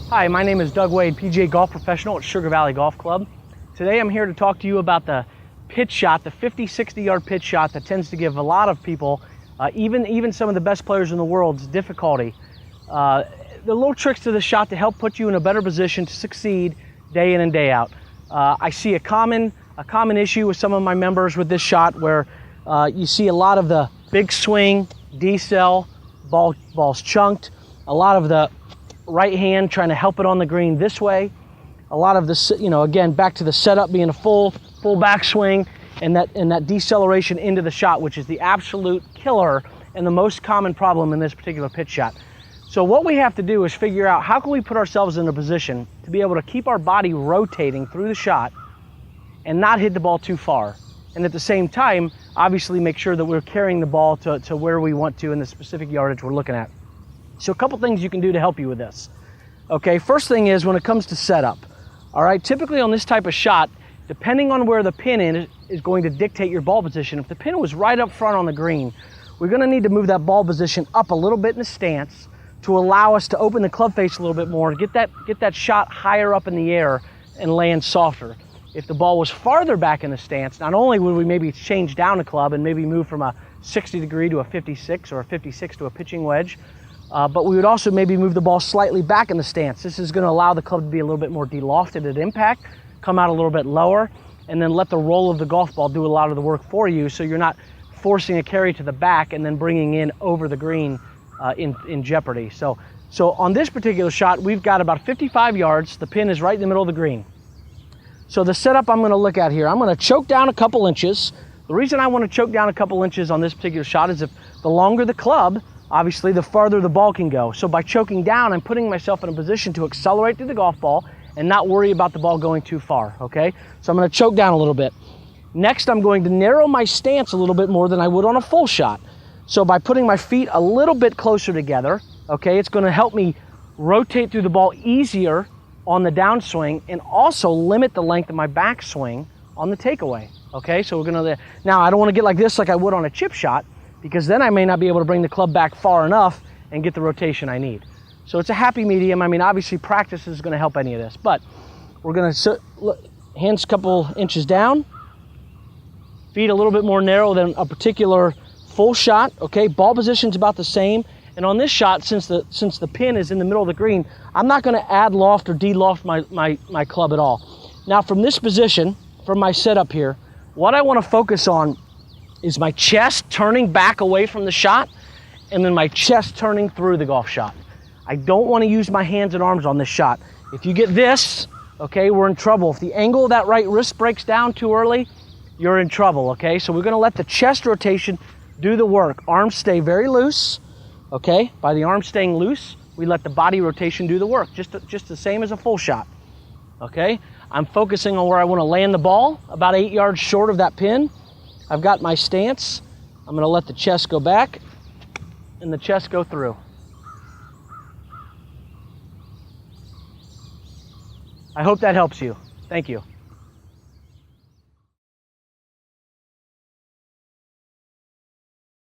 Hi, my name is Doug Wade, PGA golf professional at Sugar Valley Golf Club. Today I'm here to talk to you about the pitch shot, the 50-60 yard pitch shot that tends to give a lot of people, even some of the best players in the world, difficulty. The little tricks to the shot to help put you in a better position to succeed day in and day out. I see a common issue with some of my members with this shot where you see a lot of the big swing, decel, ball's chunked, a lot of the right hand trying to help it on the green this way, a lot of this, again, back to the setup being a full backswing, and that deceleration into the shot, which is the absolute killer and the most common problem in this particular pitch shot. So what we have to do is figure out how can we put ourselves in a position to be able to keep our body rotating through the shot and not hit the ball too far. And at the same time, obviously make sure that we're carrying the ball to where we want to in the specific yardage we're looking at. So a couple things you can do to help you with this. Okay, first thing is when it comes to setup. All right, typically on this type of shot, depending on where the pin is going to dictate your ball position. If the pin was right up front on the green, we're gonna need to move that ball position up a little bit in the stance to allow us to open the club face a little bit more, get that shot higher up in the air and land softer. If the ball was farther back in the stance, not only would we maybe change down the club and maybe move from a 60 degree to a 56 or a 56 to a pitching wedge, but we would also maybe move the ball slightly back in the stance. This is going to allow the club to be a little bit more delofted at impact, come out a little bit lower, and then let the roll of the golf ball do a lot of the work for you, so you're not forcing a carry to the back and then bringing in over the green in jeopardy. So on this particular shot, we've got about 55 yards. The pin is right in the middle of the green. So the setup I'm going to look at here, I'm going to choke down a couple inches. The reason I want to choke down a couple inches on this particular shot is if the longer the club, obviously the farther the ball can go. So by choking down, I'm putting myself in a position to accelerate through the golf ball and not worry about the ball going too far, okay? So I'm going to choke down a little bit. Next, I'm going to narrow my stance a little bit more than I would on a full shot. So by putting my feet a little bit closer together, okay, it's going to help me rotate through the ball easier on the downswing and also limit the length of my backswing on the takeaway, okay? So we're going to, now I don't want to get like this like I would on a chip shot, because then I may not be able to bring the club back far enough and get the rotation I need. So it's a happy medium. I mean, obviously practice is going to help any of this, but we're going to, hands a couple inches down, feet a little bit more narrow than a particular full shot, okay? Ball position's about the same. And on this shot, since the pin is in the middle of the green, I'm not going to add loft or de-loft my club at all. Now from this position, from my setup here, what I want to focus on is my chest turning back away from the shot and then my chest turning through the golf shot. I don't want to use my hands and arms on this shot. If you get this, okay, we're in trouble. If the angle of that right wrist breaks down too early, you're in trouble, okay? So we're going to let the chest rotation do the work. Arms stay very loose, okay? By the arms staying loose, we let the body rotation do the work, just the same as a full shot, okay? I'm focusing on where I want to land the ball, about 8 yards short of that pin. I've got my stance. I'm going to let the chest go back and the chest go through. I hope that helps you. Thank you.